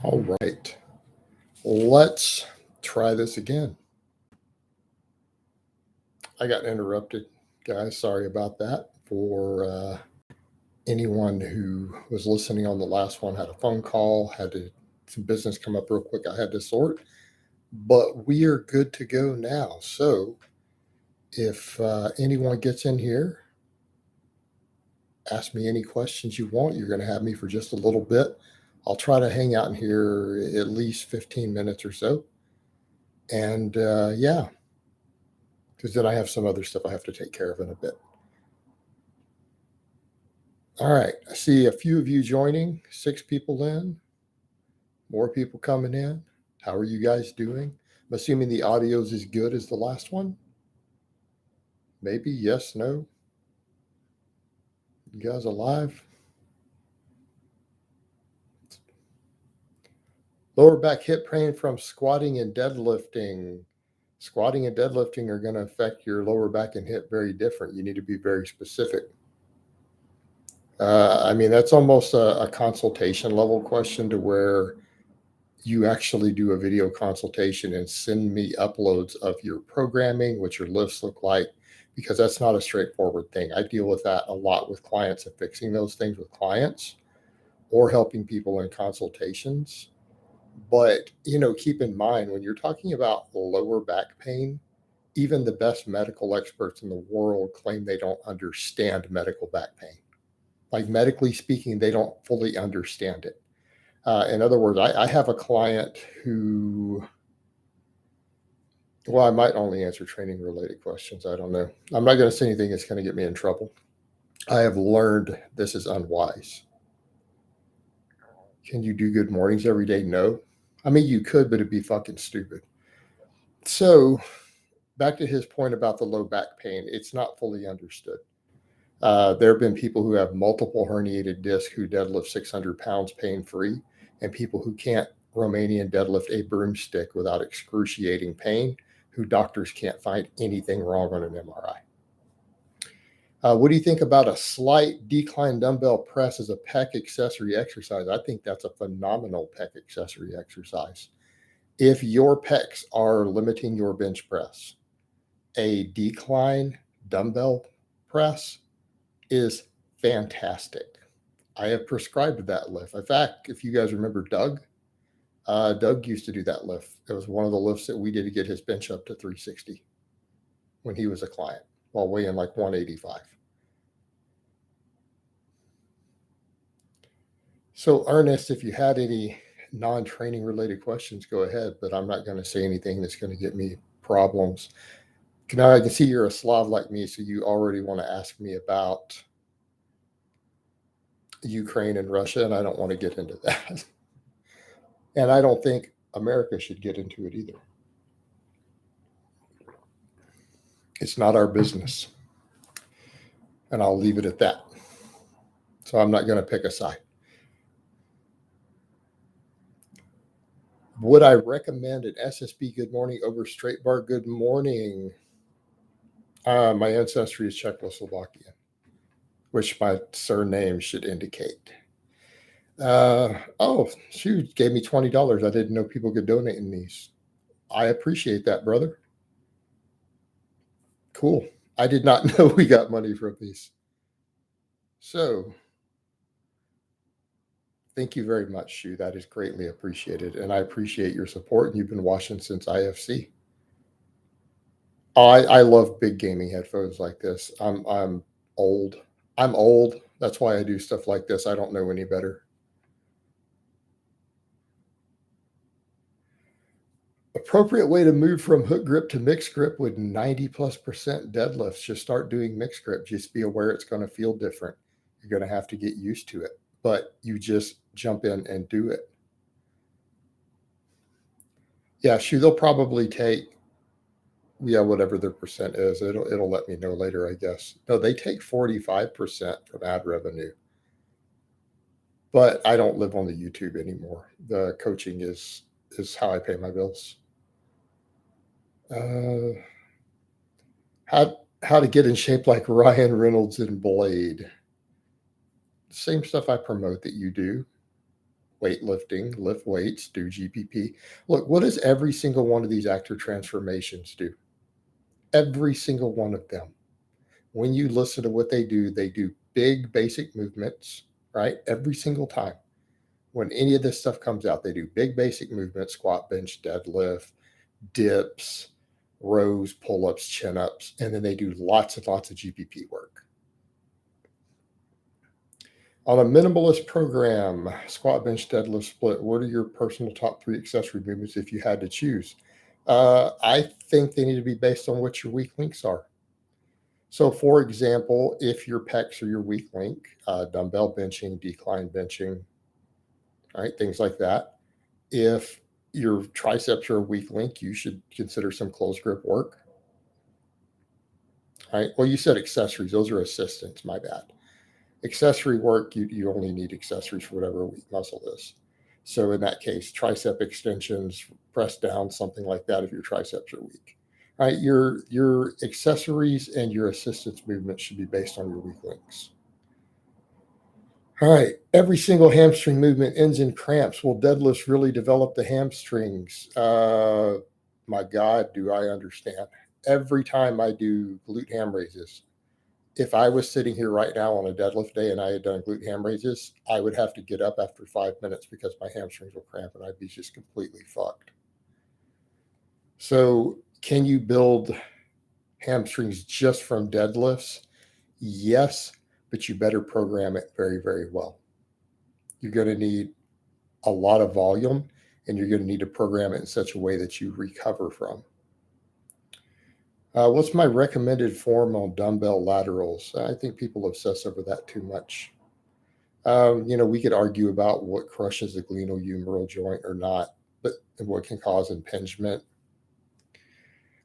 All right, let's try this again. I got interrupted, guys. Sorry about that. For anyone who was listening on the last one, had a phone call, some business come up real quick. I had to sort, but we are good to go now. So if anyone gets in here, ask me any questions you want. You're going to have me for just a little bit. I'll try to hang out in here at least 15 minutes or so. And yeah, because then I have some other stuff I have to take care of in a bit. All right, I see a few of you joining, 6 people in, more people coming in. How are you guys doing? I'm assuming the audio is as good as the last one. Maybe, yes, no. You guys alive? Lower back hip pain from squatting and deadlifting. Squatting and deadlifting are going to affect your lower back and hip very different. You need to be very specific. I mean, that's almost a consultation level question to where you actually do a video consultation and send me uploads of your programming, what your lifts look like, because that's not a straightforward thing. I deal with that a lot with clients and fixing those things with clients or helping people in consultations. But, keep in mind when you're talking about lower back pain, even the best medical experts in the world claim they don't understand medical back pain. Like medically speaking, they don't fully understand it. In other words, I have a client who, well, I might only answer training related questions. I don't know. I'm not going to say anything that's going to get me in trouble. I have learned this is unwise. Can you do good mornings every day? No. I mean, you could, but it'd be fucking stupid. So back to his point about the low back pain, it's not fully understood. There have been people who have multiple herniated discs who deadlift 600 pounds pain-free, and people who can't Romanian deadlift a broomstick without excruciating pain, who doctors can't find anything wrong on an MRI. What do you think about a slight decline dumbbell press as a pec accessory exercise? I think that's a phenomenal pec accessory exercise. If your pecs are limiting your bench press, a decline dumbbell press is fantastic. I have prescribed that lift. In fact, if you guys remember Doug used to do that lift. It was one of the lifts that we did to get his bench up to 360 when he was a client while weighing like 185. So Ernest, if you had any non-training related questions, go ahead, but I'm not going to say anything that's going to get me problems. Now I can see you're a Slav like me, so you already want to ask me about Ukraine and Russia, and I don't want to get into that. And I don't think America should get into it either. It's not our business. And I'll leave it at that. So I'm not going to pick a side. Would I recommend an SSB good morning over straight bar good morning? My ancestry is Czechoslovakian, which my surname should indicate. She gave me $20. I didn't know people could donate in these. I appreciate that, brother. Cool. I did not know we got money from these. So thank you very much, Shu. That is greatly appreciated. And I appreciate your support. And you've been watching since IFC. I love big gaming headphones like this. I'm old. I'm old. That's why I do stuff like this. I don't know any better. Appropriate way to move from hook grip to mixed grip with 90+% deadlifts. Just start doing mixed grip. Just be aware it's going to feel different. You're going to have to get used to it, but you just jump in and do it. Yeah, they'll probably take, whatever their percent is. It'll let me know later, I guess. No, they take 45% from ad revenue. But I don't live on the YouTube anymore. The coaching is how I pay my bills. How to get in shape like Ryan Reynolds and Blade. Same stuff I promote that you do. weightlifting, lift weights, do GPP. Look, what does every single one of these active transformations do? Every single one of them. When you listen to what they do big basic movements, right? Every single time. When any of this stuff comes out, they do big basic movements, squat, bench, deadlift, dips, rows, pull-ups, chin-ups, and then they do lots and lots of GPP work. On a minimalist program, squat, bench, deadlift, split, what are your personal top 3 accessory movements if you had to choose? I think they need to be based on what your weak links are. So, for example, if your pecs are your weak link, dumbbell benching, decline benching, right, things like that. If your triceps are a weak link, you should consider some close grip work. All right. Well, you said accessories; those are assistants. My bad. Accessory work, you only need accessories for whatever a weak muscle is. So in that case, tricep extensions, press down, something like that if your triceps are weak. All right, your accessories and your assistance movements should be based on your weak links. All right, every single hamstring movement ends in cramps. Will deadlifts really develop the hamstrings? My God, do I understand? Every time I do glute ham raises, if I was sitting here right now on a deadlift day and I had done glute ham raises, I would have to get up after 5 minutes because my hamstrings will cramp and I'd be just completely fucked. So, can you build hamstrings just from deadlifts? Yes, but you better program it very, very well. You're going to need a lot of volume and you're going to need to program it in such a way that you recover from. What's my recommended form on dumbbell laterals? I think people obsess over that too much. We could argue about what crushes the glenohumeral joint or not, but what can cause impingement.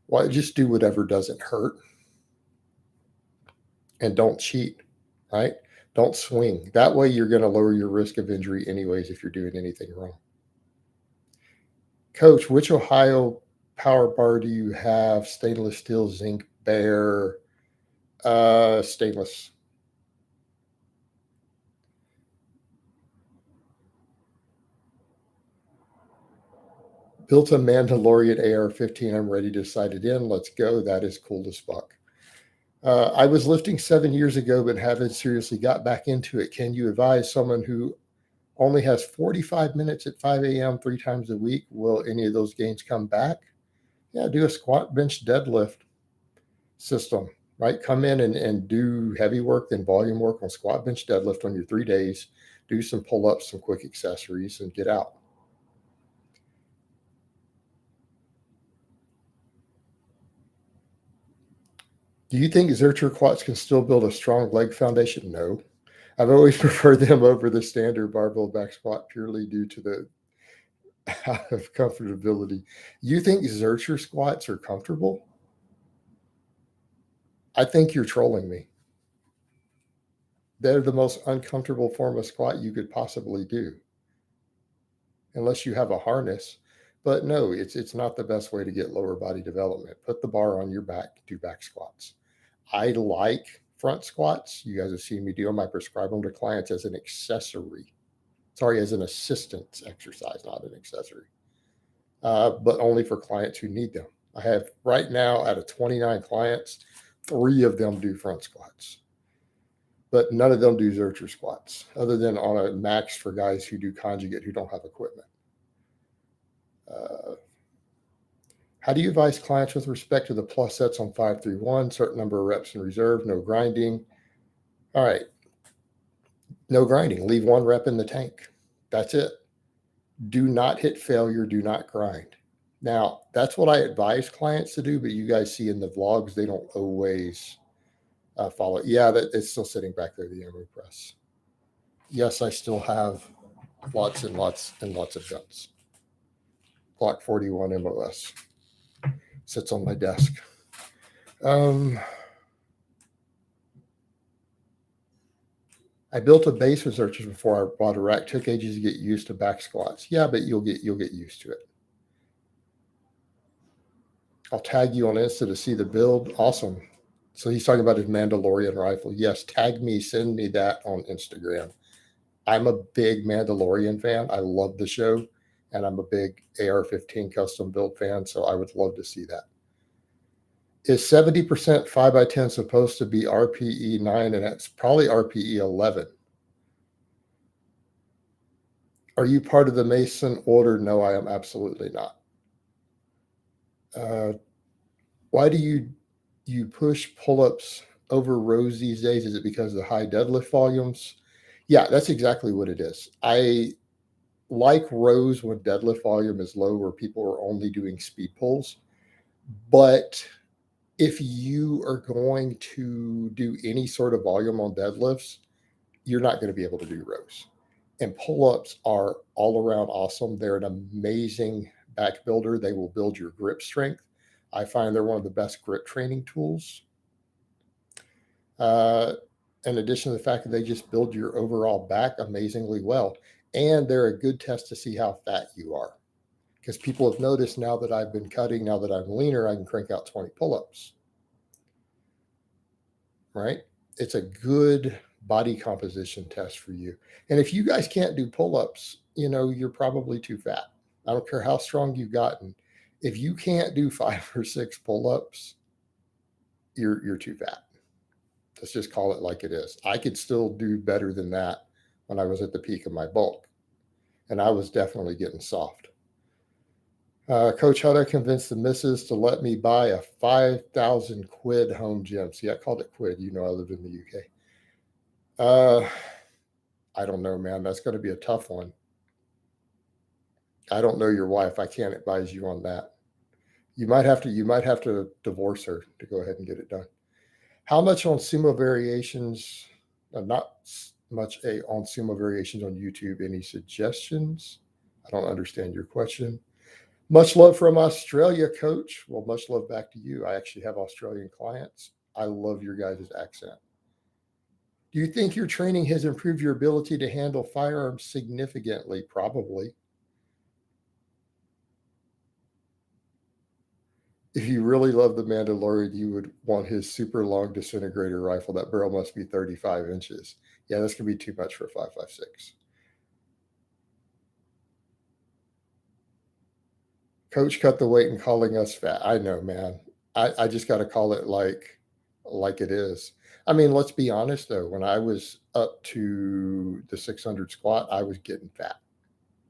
Well, just do whatever doesn't hurt and don't cheat, right? Don't swing. That way you're going to lower your risk of injury anyways if you're doing anything wrong. Coach, which Ohio power bar do you have? Stainless steel, zinc, bare, stainless. Built a Mandalorian AR-15. I'm ready to sight it in. Let's go. That is cool as fuck. I was lifting 7 years ago, but haven't seriously got back into it. Can you advise someone who only has 45 minutes at 5 a.m. 3 times a week? Will any of those gains come back? Yeah, do a squat, bench, deadlift system, right? Come in and do heavy work, then volume work on squat, bench, deadlift on your 3 days. Do some pull-ups, some quick accessories, and get out. Do you think Zercher quads can still build a strong leg foundation? No. I've always preferred them over the standard barbell back squat purely due to the out of comfortability. You think Zercher squats are comfortable? I think you're trolling me. They're the most uncomfortable form of squat you could possibly do, unless you have a harness. But no, it's not the best way to get lower body development. Put the bar on your back, do back squats. I like front squats. You guys have seen me do them. I prescribe them to clients as an accessory. Sorry, as an assistance exercise, not an accessory. But only for clients who need them. I have right now out of 29 clients, 3 of them do front squats. But none of them do Zercher squats, other than on a max for guys who do conjugate who don't have equipment. How do you advise clients with respect to the plus sets on 5-3-1, certain number of reps in reserve, no grinding? All right. No grinding. Leave 1 rep in the tank. That's it. Do not hit failure. Do not grind. Now, that's what I advise clients to do, but you guys see in the vlogs, they don't always follow. Yeah, it's still sitting back there, the ammo press. Yes, I still have lots and lots and lots of guns. Glock 41 MOS sits on my desk. I built a base with Zerchers before I bought a rack. Took ages to get used to back squats. Yeah, but you'll get used to it. I'll tag you on Insta to see the build. Awesome. So he's talking about his Mandalorian rifle. Yes, tag me, send me that on Instagram. I'm a big Mandalorian fan. I love the show, and I'm a big AR-15 custom build fan, so I would love to see that. Is 70% 5x10 supposed to be RPE 9, and it's probably RPE 11? Are you part of the Mason order? No, I am absolutely not. Why do you push pull-ups over rows these days? Is it because of the high deadlift volumes? Yeah, that's exactly what it is. I like rows when deadlift volume is low, where people are only doing speed pulls. But if you are going to do any sort of volume on deadlifts, you're not going to be able to do rows. And pull-ups are all around awesome. They're an amazing back builder. They will build your grip strength. I find they're one of the best grip training tools. In addition to the fact that they just build your overall back amazingly well. And they're a good test to see how fat you are. Because people have noticed now that I've been cutting, now that I'm leaner, I can crank out 20 pull-ups. Right? It's a good body composition test for you. And if you guys can't do pull-ups, you're probably too fat. I don't care how strong you've gotten. If you can't do 5 or 6 pull-ups, you're too fat. Let's just call it like it is. I could still do better than that when I was at the peak of my bulk. And I was definitely getting soft. Coach, how do I convince the missus to let me buy a 5,000 quid home gym? See, I called it quid. I live in the UK. I don't know, man. That's going to be a tough one. I don't know your wife. I can't advise you on that. You might have to divorce her to go ahead and get it done. How much on sumo variations? Not much on sumo variations on YouTube. Any suggestions? I don't understand your question. Much love from Australia, Coach. Well, much love back to you. I actually have Australian clients. I love your guys' accent. Do you think your training has improved your ability to handle firearms significantly? Probably. If you really love the Mandalorian, you would want his super long disintegrator rifle. That barrel must be 35 inches. Yeah, this could be too much for 5.56. Coach cut the weight and calling us fat. I know, man. I just got to call it like it is. I mean, let's be honest though. When I was up to the 600 squat, I was getting fat.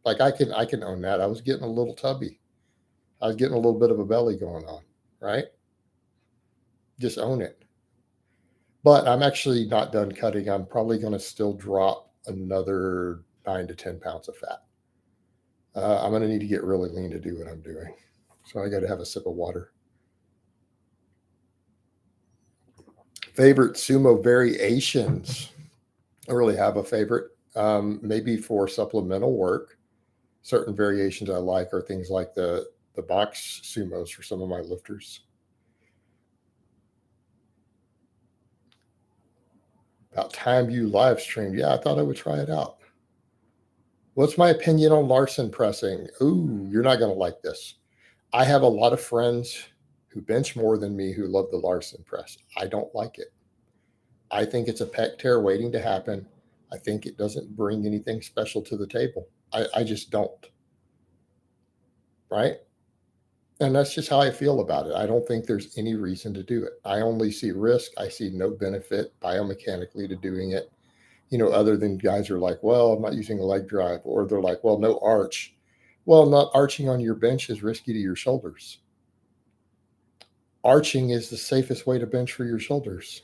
Like I can own that. I was getting a little tubby. I was getting a little bit of a belly going on, right? Just own it. But I'm actually not done cutting. I'm probably going to still drop another 9 to 10 pounds of fat. I'm going to need to get really lean to do what I'm doing. So I got to have a sip of water. Favorite sumo variations. I don't really have a favorite. Maybe for supplemental work, certain variations I like are things like the box sumos for some of my lifters. About time you live streamed. Yeah, I thought I would try it out. What's my opinion on Larson pressing? Ooh, you're not going to like this. I have a lot of friends who bench more than me who love the Larson press. I don't like it. I think it's a pec tear waiting to happen. I think it doesn't bring anything special to the table. I just don't. Right? And that's just how I feel about it. I don't think there's any reason to do it. I only see risk. I see no benefit biomechanically to doing it, other than guys are like, well, I'm not using a leg drive, or they're like, well, no arch. Well, not arching on your bench is risky to your shoulders. Arching is the safest way to bench for your shoulders.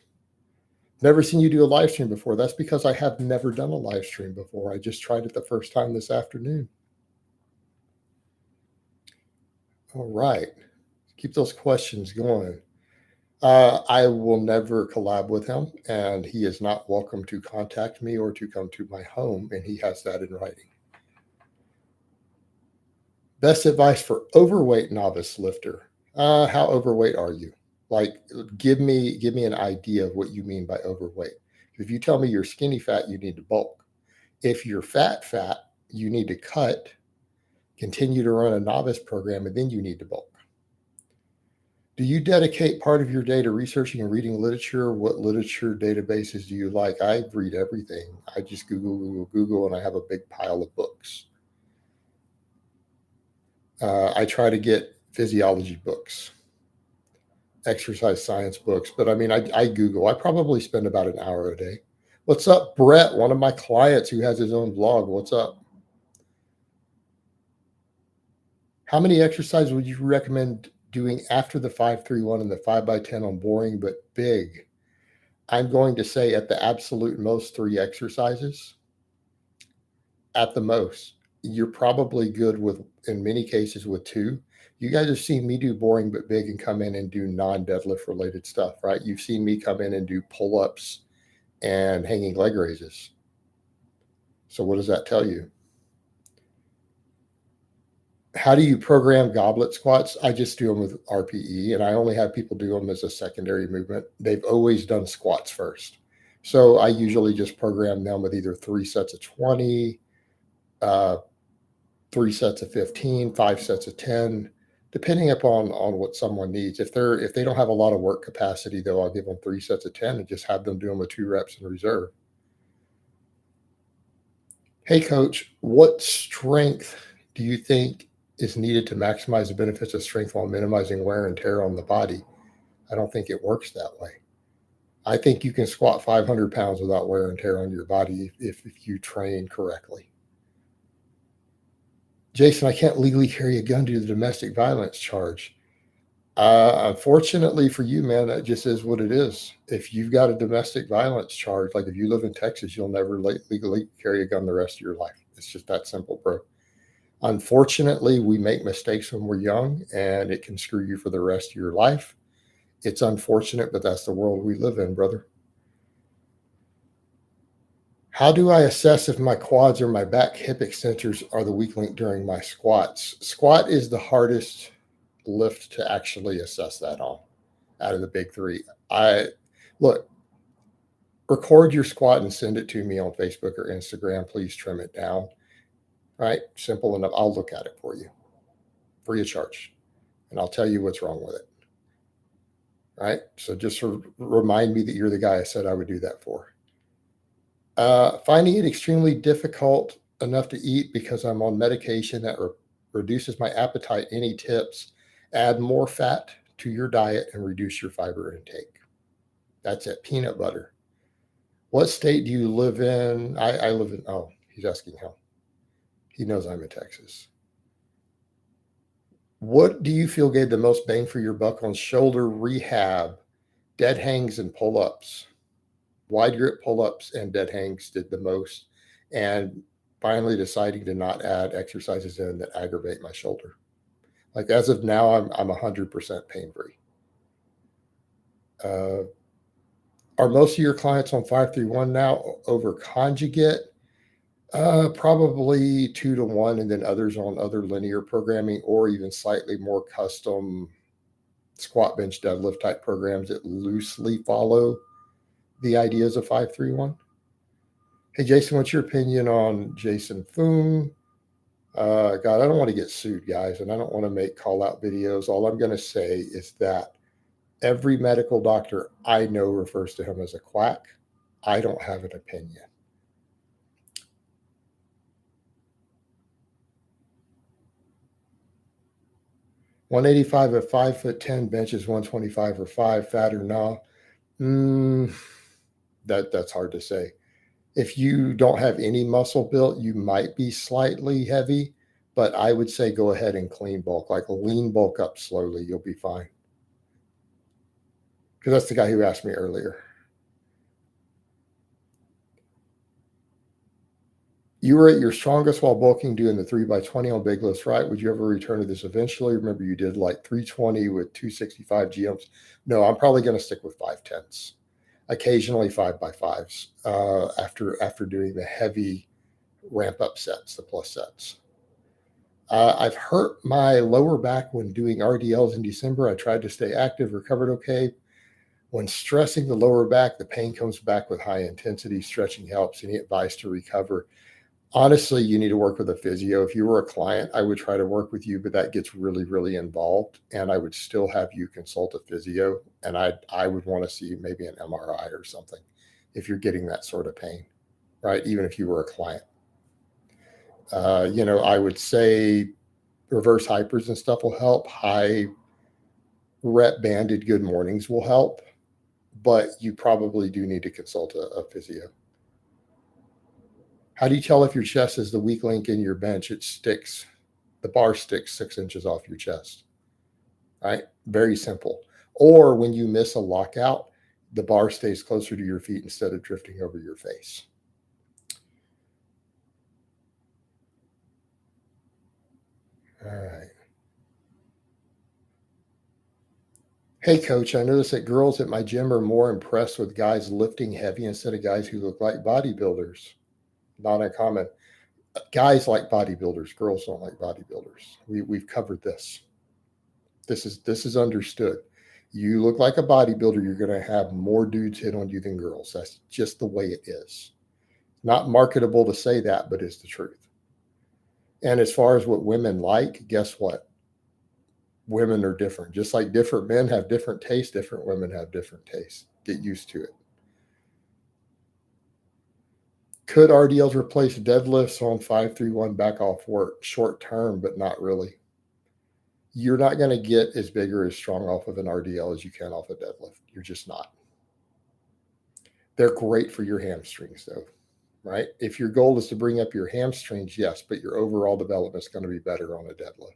Never seen you do a live stream before. That's because I have never done a live stream before. I just tried it the first time this afternoon. All right. Keep those questions going. I will never collab with him, and he is not welcome to contact me or to come to my home, and he has that in writing. Best advice for overweight novice lifter. How overweight are you? Like, give me an idea of what you mean by overweight. If you tell me you're skinny fat, you need to bulk. If you're fat, you need to cut, continue to run a novice program, and then you need to bulk. Do you dedicate part of your day to researching and reading literature? What literature databases do you like? I read everything. I just Google, and I have a big pile of books. I try to get physiology books, exercise science books, but I mean, I Google. I probably spend about an hour a day. What's up, Brett? One of my clients who has his own blog. What's up? How many exercises would you recommend doing after the 5-3-1 and the 5x10 on boring but big? I'm going to say at the absolute most 3 exercises. At the most. You're probably good with, in many cases, with 2. You guys have seen me do boring but big and come in and do non-deadlift related stuff, right? You've seen me come in and do pull-ups and hanging leg raises. So what does that tell you? How do you program goblet squats? I just do them with RPE, and I only have people do them as a secondary movement. They've always done squats first. So I usually just program them with either 3 sets of 20, 3 sets of 15, 5 sets of 10, depending upon what someone needs. If they don't have a lot of work capacity, though, I'll give them 3 sets of 10 and just have them do them with 2 reps in reserve. Hey, coach, what strength do you think is needed to maximize the benefits of strength while minimizing wear and tear on the body? I don't think it works that way. I think you can squat 500 pounds without wear and tear on your body if you train correctly. Jason, I can't legally carry a gun due to the domestic violence charge. Unfortunately for you, man, that just is what it is. If you've got a domestic violence charge, like if you live in Texas, you'll never legally carry a gun the rest of your life. It's just that simple, bro. Unfortunately, we make mistakes when we're young, and it can screw you for the rest of your life. It's unfortunate, but that's the world we live in, brother. How do I assess if my quads or my back hip extensors are the weak link during my squats? Squat is the hardest lift to actually assess that on out of the big 3. Record your squat and send it to me on Facebook or Instagram. Please trim it down. Right? Simple enough. I'll look at it for you free of charge, and I'll tell you what's wrong with it. Right? So just remind me that you're the guy I said I would do that for. Finding it extremely difficult enough to eat because I'm on medication that reduces my appetite. Any tips? Add more fat to your diet and reduce your fiber intake. That's it. Peanut butter. What state do you live in? I live in, he's asking how. He knows I'm in Texas. What do you feel gave the most bang for your buck on shoulder rehab, dead hangs, and pull-ups? Wide grip pull-ups and dead hangs did the most, and finally deciding to not add exercises in that aggravate my shoulder. Like as of now, I'm 100% pain-free. Are most of your clients on 5-3-1 now over Conjugate? Probably 2-1, and then others on other linear programming or even slightly more custom squat, bench, deadlift type programs that loosely follow the ideas of 5-3-1. Hey, Jason, what's your opinion on Jason Foon? God, I don't want to get sued, guys, and I don't want to make call-out videos. All I'm going to say is that every medical doctor I know refers to him as a quack. I don't have an opinion. $185 at 5'10", benches 125 or 5, fat or nah? That's hard to say. If you don't have any muscle built, you might be slightly heavy, but I would say go ahead and clean bulk, like lean bulk up slowly. You'll be fine. Because that's the guy who asked me earlier. You were at your strongest while bulking doing the 3x20 on big lifts, right? Would you ever return to this eventually? Remember you did like 320 with 265 GMs. No, I'm probably going to stick with 510s. Occasionally 5x5s after doing the heavy ramp up sets, the plus sets. I've hurt my lower back when doing RDLs in December. I tried to stay active, recovered okay. When stressing the lower back, the pain comes back with high intensity. Stretching helps. Any advice to recover? Honestly, you need to work with a physio. If you were a client, I would try to work with you, but that gets really, really involved. And I would still have you consult a physio. And I would want to see maybe an MRI or something if you're getting that sort of pain, right? Even if you were a client. I would say reverse hypers and stuff will help. High rep banded good mornings will help, but you probably do need to consult a physio. How do you tell if your chest is the weak link in your bench? It sticks. The bar sticks 6 inches off your chest, right? Very simple. Or when you miss a lockout, the bar stays closer to your feet instead of drifting over your face. All right. Hey, coach, I noticed that girls at my gym are more impressed with guys lifting heavy instead of guys who look like bodybuilders. Not uncommon. Guys like bodybuilders, girls don't like bodybuilders. We've covered this. This is understood. You look like a bodybuilder, you're going to have more dudes hit on you than girls. That's just the way it is. Not marketable to say that, but it's the truth. And as far as what women like, guess what? Women are different. Just like different men have different tastes, different women have different tastes. Get used to it. Could RDLs replace deadlifts on 5-3-1 back off work? Short term, but not really. You're not going to get as big or as strong off of an RDL as you can off a deadlift. You're just not. They're great for your hamstrings, though, right? If your goal is to bring up your hamstrings, yes, but your overall development is going to be better on a deadlift.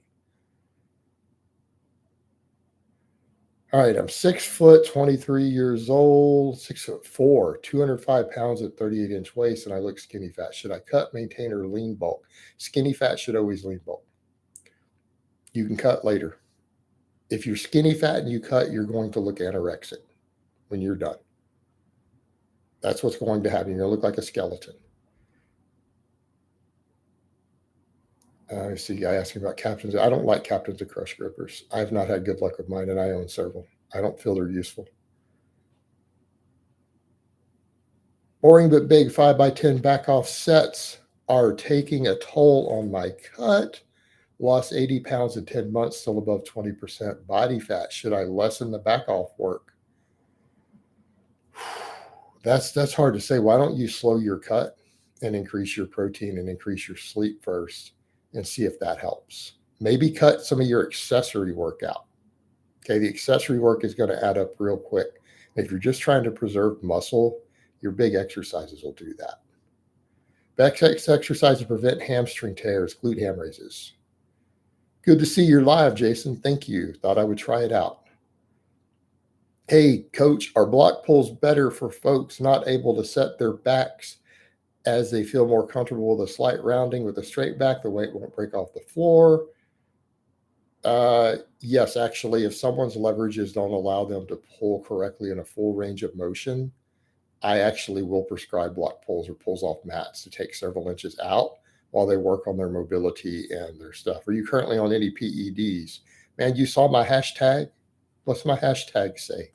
All right, I'm 6 foot, 23 years old, 6'4", 205 pounds at 38-inch waist, and I look skinny fat. Should I cut, maintain, or lean bulk? Skinny fat should always lean bulk. You can cut later. If you're skinny fat and you cut, you're going to look anorexic when you're done. That's what's going to happen. You're going to look like a skeleton. I see a guy asking about captains. I don't like captains of crush grippers. I've not had good luck with mine, and I own several. I don't feel they're useful. Boring but big 5x10 back off sets are taking a toll on my cut. Lost 80 pounds in 10 months, still above 20% body fat. Should I lessen the back off work? That's hard to say. Why don't you slow your cut and increase your protein and increase your sleep first and see if that helps? Maybe cut some of your accessory work out. Okay, the accessory work is going to add up real quick. If you're just trying to preserve muscle, your big exercises will do that. Back exercises prevent hamstring tears, glute ham raises. Good to see you're live, Jason. Thank you. Thought I would try it out. Hey, coach, are block pulls better for folks not able to set their backs as they feel more comfortable with a slight rounding with a straight back? The weight won't break off the floor. Yes, actually, if someone's leverages don't allow them to pull correctly in a full range of motion, I actually will prescribe block pulls or pulls off mats to take several inches out while they work on their mobility and their stuff. Are you currently on any PEDs? Man, you saw my hashtag? What's my hashtag say?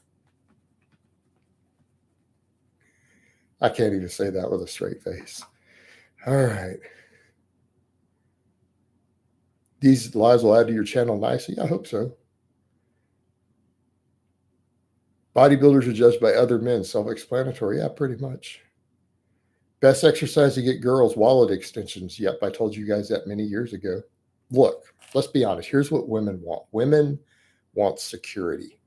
I can't even say that with a straight face. All right. These lives will add to your channel nicely. I hope so. Bodybuilders are judged by other men. Self-explanatory. Yeah, pretty much. Best exercise to get girls, wallet extensions. Yep, I told you guys that many years ago. Look, let's be honest. Here's what women want. Women want security.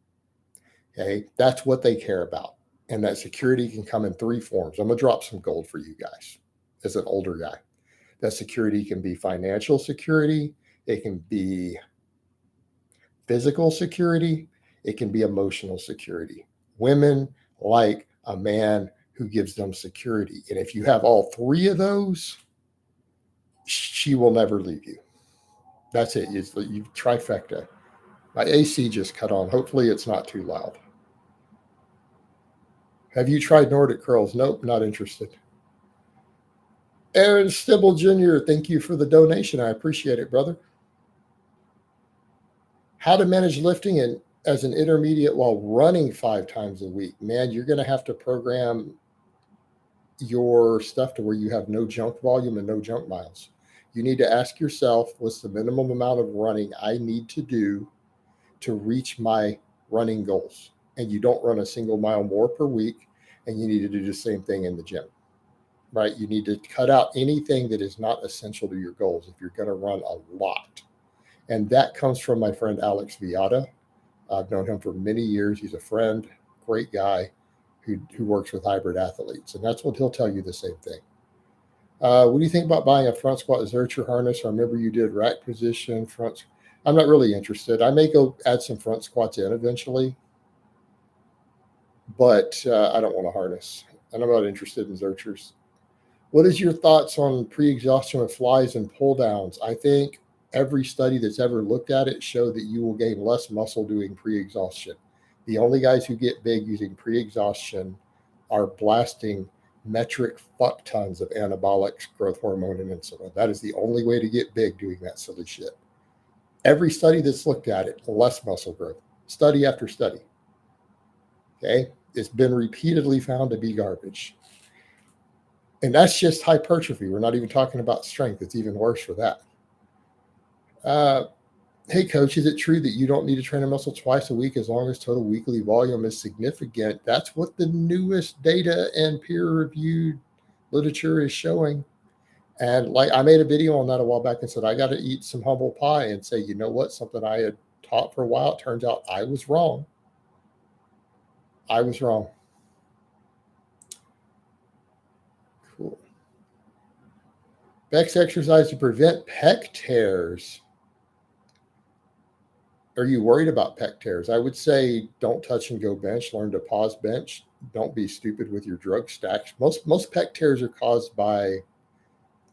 Okay, that's what they care about. And that security can come in 3 forms. I'm going to drop some gold for you guys as an older guy. That security can be financial security. It can be physical security. It can be emotional security. Women like a man who gives them security. And if you have all 3 of those, she will never leave you. That's it. You trifecta. My AC just cut on. Hopefully it's not too loud. Have you tried Nordic curls? Nope, not interested. Aaron Stibble Jr., thank you for the donation. I appreciate it, brother. How to manage lifting and as an intermediate while running 5 times a week. Man, you're going to have to program your stuff to where you have no junk volume and no junk miles. You need to ask yourself, what's the minimum amount of running I need to do to reach my running goals? And you don't run a single mile more per week, and you need to do the same thing in the gym, right? You need to cut out anything that is not essential to your goals if you're going to run a lot. And that comes from my friend Alex Viata. I've known him for many years. He's a friend, great guy who works with hybrid athletes. And that's what he'll tell you, the same thing. What do you think about buying a front squat Zercher harness? I remember you did rack position, front. I'm not really interested. I may go add some front squats in eventually, but I don't want a harness. And I'm not interested in Zerchers. What is your thoughts on pre-exhaustion with flies and pull downs? I think every study that's ever looked at it showed that you will gain less muscle doing pre-exhaustion. The only guys who get big using pre-exhaustion are blasting metric fuck tons of anabolics, growth hormone, and insulin. That is the only way to get big doing that silly shit. Every study that's looked at it, less muscle growth. Study after study. Okay? It's been repeatedly found to be garbage. And that's just hypertrophy. We're not even talking about strength. It's even worse for that. Hey, coach, is it true that you don't need to train a muscle twice a week as long as total weekly volume is significant? That's what the newest data and peer-reviewed literature is showing. And like I made a video on that a while back and said, I got to eat some humble pie and say, you know what? Something I had taught for a while, it turns out I was wrong. I was wrong. Cool. Best exercise to prevent pec tears. Are you worried about pec tears? I would say don't touch and go bench. Learn to pause bench. Don't be stupid with your drug stacks. Most pec tears are caused by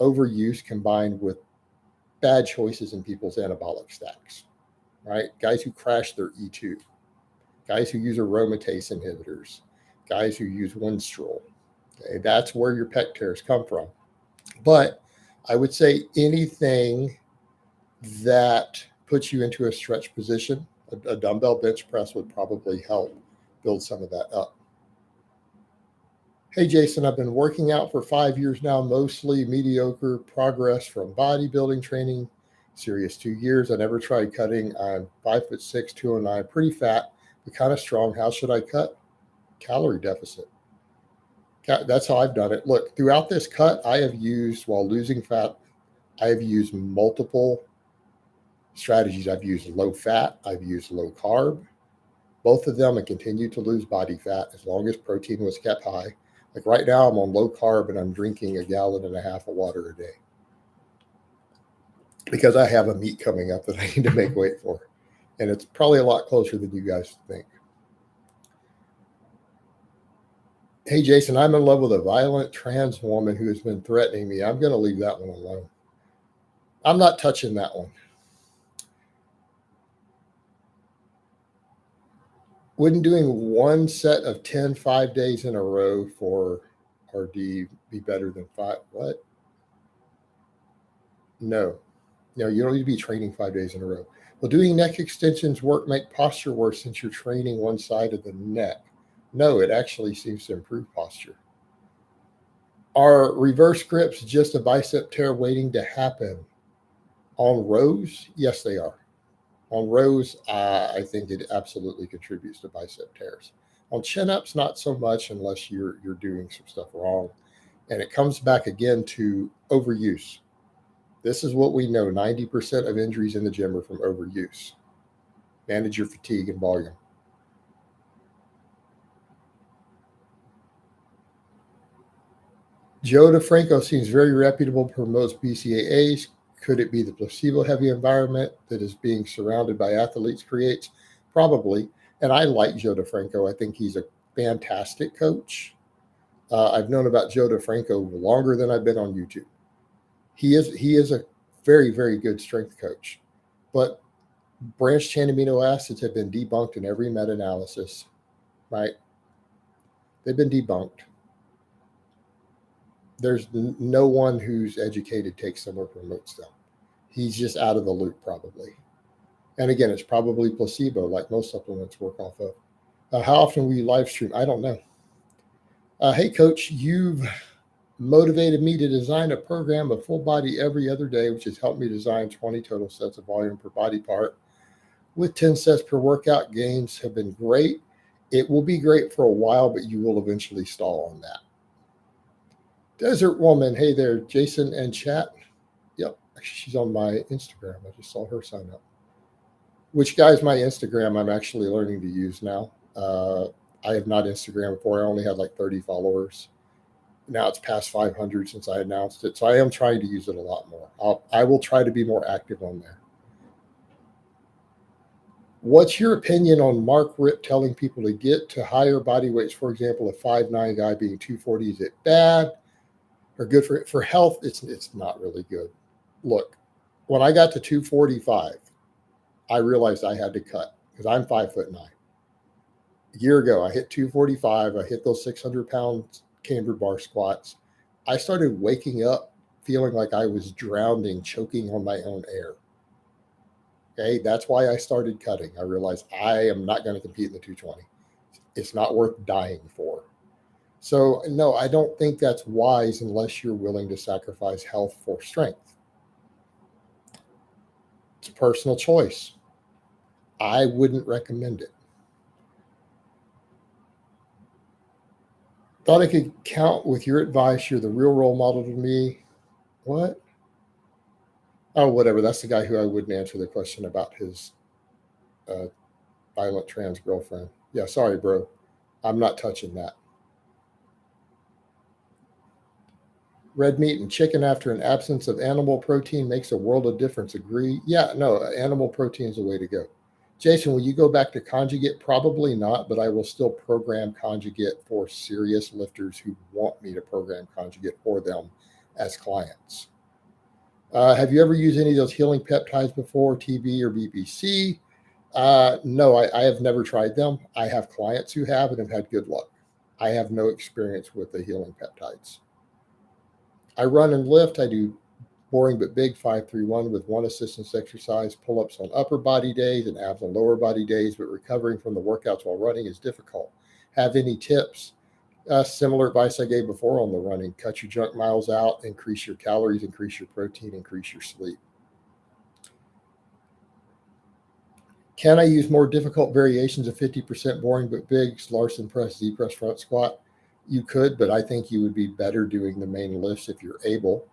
overuse combined with bad choices in people's anabolic stacks, right? Guys who crash their E2, guys who use aromatase inhibitors, guys who use Winstrol. Okay, that's where your pec tears come from. But I would say anything that puts you into a stretch position, a dumbbell bench press would probably help build some of that up. Hey, Jason, I've been working out for 5 years now, mostly mediocre progress from bodybuilding training, serious 2 years. I never tried cutting. I'm 5'6", 209, pretty fat, but kind of strong. How should I cut? Calorie deficit. That's how I've done it. Look, throughout this cut, I have used, while losing fat, I have used multiple strategies. I've used low fat. I've used low carb. Both of them, I continue to lose body fat as long as protein was kept high. Like right now, I'm on low carb and I'm drinking 1.5 gallons of water a day because I have a meet coming up that I need to make weight for. And it's probably a lot closer than you guys think. Hey, Jason, I'm in love with a violent trans woman who has been threatening me. I'm going to leave that one alone. I'm not touching that one. Wouldn't doing one set of 10 5 days in a row for RD be better than 5? What? No, you don't need to be training 5 days in a row. Will doing neck extensions make posture worse since you're training one side of the neck? No, it actually seems to improve posture. Are reverse grips just a bicep tear waiting to happen? On rows? Yes, they are. On rows, I think it absolutely contributes to bicep tears. On chin-ups, not so much unless you're doing some stuff wrong. And it comes back again to overuse. This is what we know. 90% of injuries in the gym are from overuse. Manage your fatigue and volume. Joe DeFranco seems very reputable, promotes BCAAs. Could it be the placebo-heavy environment that is being surrounded by athletes creates? Probably. And I like Joe DeFranco. I think he's a fantastic coach. I've known about Joe DeFranco longer than I've been on YouTube. He is a very, very good strength coach. But branched-chain amino acids have been debunked in every meta-analysis, right? They've been debunked. There's no one who's educated takes them or promotes them. He's just out of the loop probably. And again, it's probably placebo like most supplements work off of. How often will you live stream? I don't know. Hey, coach, you've motivated me to design a program of full body every other day, which has helped me design 20 total sets of volume per body part with 10 sets per workout. Gains have been great. It will be great for a while, but you will eventually stall on that. Desert Woman, hey there, Jason and chat. Yep, actually, she's on my Instagram. I just saw her sign up. Which, guys, my Instagram I'm actually learning to use now. I have not Instagram before. I only had like 30 followers. Now it's past 500 since I announced it. So I am trying to use it a lot more. I will try to be more active on there. What's your opinion on Mark Ripp telling people to get to higher body weights? For example, a 5'9" guy being 240, is it bad or good for health? It's not really good. Look, when I got to 245, I realized I had to cut because I'm 5'9". A year ago, I hit 245. I hit those 600-pound camber bar squats. I started waking up feeling like I was drowning, choking on my own air. Okay, that's why I started cutting. I realized I am not going to compete in the 220. It's not worth dying for. So, no, I don't think that's wise unless you're willing to sacrifice health for strength. It's a personal choice. I wouldn't recommend it. Thought I could count with your advice. You're the real role model to me. What? Oh, whatever. That's the guy who I wouldn't answer the question about his violent trans girlfriend. Yeah, sorry, bro. I'm not touching that. Red meat and chicken after an absence of animal protein makes a world of difference. Agree? Yeah, no, animal protein is the way to go. Jason, will you go back to Conjugate? Probably not, but I will still program Conjugate for serious lifters who want me to program Conjugate for them as clients. Have you ever used any of those healing peptides before, TB or BPC? No, I have never tried them. I have clients who have and have had good luck. I have no experience with the healing peptides. I run and lift. I do boring but big 5-3-1 with one assistance exercise, pull-ups on upper body days and abs on lower body days, but recovering from the workouts while running is difficult. Have any tips? Similar advice I gave before on the running. Cut your junk miles out, increase your calories, increase your protein, increase your sleep. Can I use more difficult variations of 50% boring but big, Larson press, Z press front squat? You could, but I think you would be better doing the main lifts if you're able.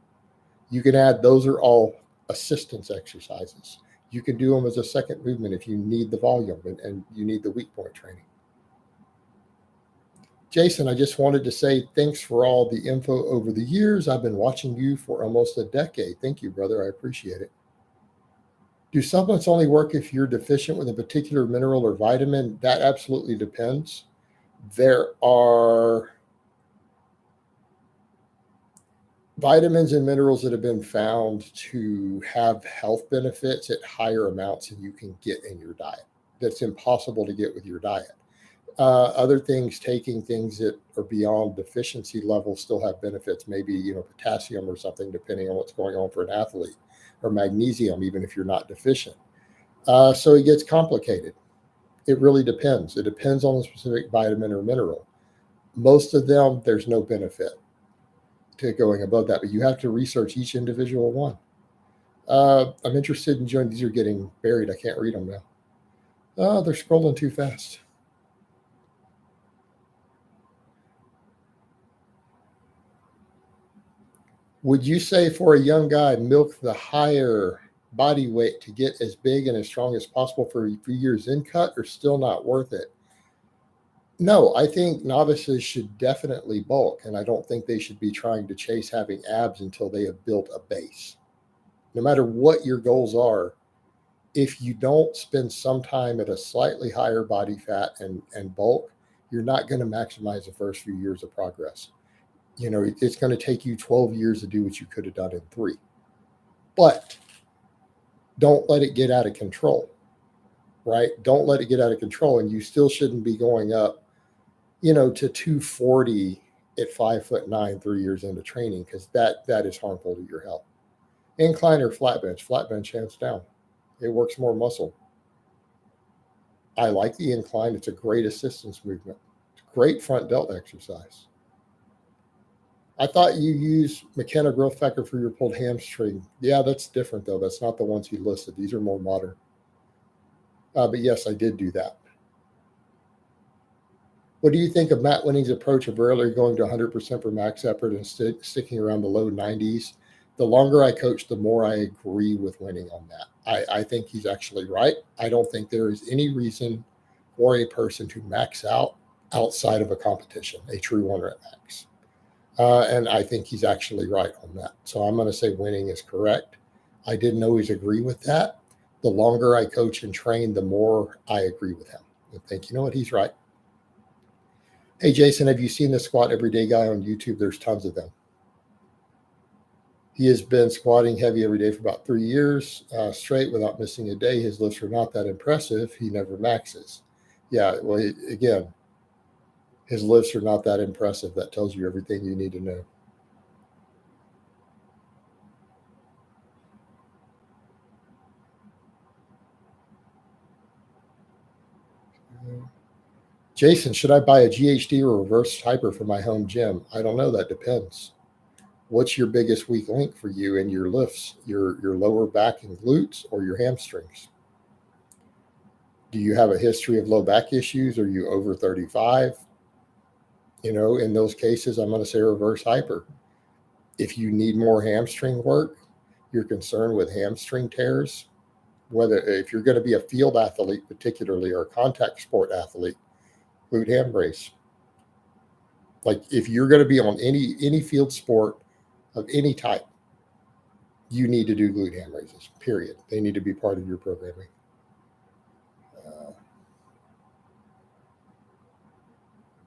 You can add, those are all assistance exercises. You can do them as a second movement if you need the volume and you need the weak point training. Jason, I just wanted to say thanks for all the info over the years. I've been watching you for almost a decade. Thank you, brother. I appreciate it. Do supplements only work if you're deficient with a particular mineral or vitamin? That absolutely depends. There are vitamins and minerals that have been found to have health benefits at higher amounts than you can get in your diet. That's impossible to get with your diet. Other things, taking things that are beyond deficiency levels still have benefits, maybe, potassium or something, depending on what's going on for an athlete, or magnesium, even if you're not deficient. So it gets complicated. It really depends. It depends on the specific vitamin or mineral. Most of them, there's no benefit to going above that, but you have to research each individual one. I'm interested in joining. These are getting buried. I can't read them now. Oh, they're scrolling too fast. Would you say for a young guy, milk the higher body weight to get as big and as strong as possible for a few years in cut, or still not worth it? No, I think novices should definitely bulk, and I don't think they should be trying to chase having abs until they have built a base. No matter what your goals are, if you don't spend some time at a slightly higher body fat and bulk, you're not going to maximize the first few years of progress. It's going to take you 12 years to do what you could have done in 3. But don't let it get out of control, right? Don't let it get out of control. And you still shouldn't be going up, to 240 at 5'9", 3 years into training, because that is harmful to your health. Incline or flat bench, hands down. It works more muscle. I like the incline. It's a great assistance movement. It's a great front delt exercise. I thought you use McKenna growth factor for your pulled hamstring. Yeah, that's different though. That's not the ones you listed. These are more modern. But yes, I did do that. What do you think of Matt Winning's approach of rarely going to 100% for max effort and sticking around the low 90s? The longer I coach, the more I agree with Winning on that. I think he's actually right. I don't think there is any reason for a person to max out outside of a competition, a true one rep max. And I think he's actually right on that. So I'm going to say Winning is correct. I didn't always agree with that. The longer I coach and train, the more I agree with him. I think, you know what, he's right. Hey, Jason, have you seen the Squat Everyday guy on YouTube? There's tons of them. He has been squatting heavy every day for about 3 years straight without missing a day. His lifts are not that impressive. He never maxes. Yeah, well, again, his lifts are not that impressive. That tells you everything you need to know. Jason, should I buy a GHD or reverse hyper for my home gym? I don't know. That depends. What's your biggest weak link for you in your lifts? Your lower back and glutes or your hamstrings? Do you have a history of low back issues? Are you over 35? You know, in those cases, I'm going to say reverse hyper. If you need more hamstring work, you're concerned with hamstring tears, whether if you're going to be a field athlete, particularly, or a contact sport athlete, glute ham brace. Like if you're going to be on any field sport of any type, you need to do glute ham raises, period. They need to be part of your programming.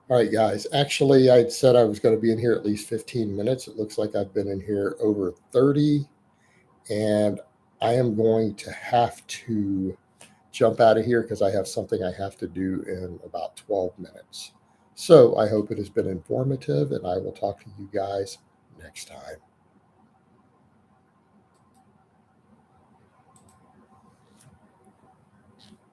All right, guys. Actually, I said I was going to be in here at least 15 minutes. It looks like I've been in here over 30, and I am going to have to jump out of here because I have something I have to do in about 12 minutes. So I hope it has been informative, and I will talk to you guys next time.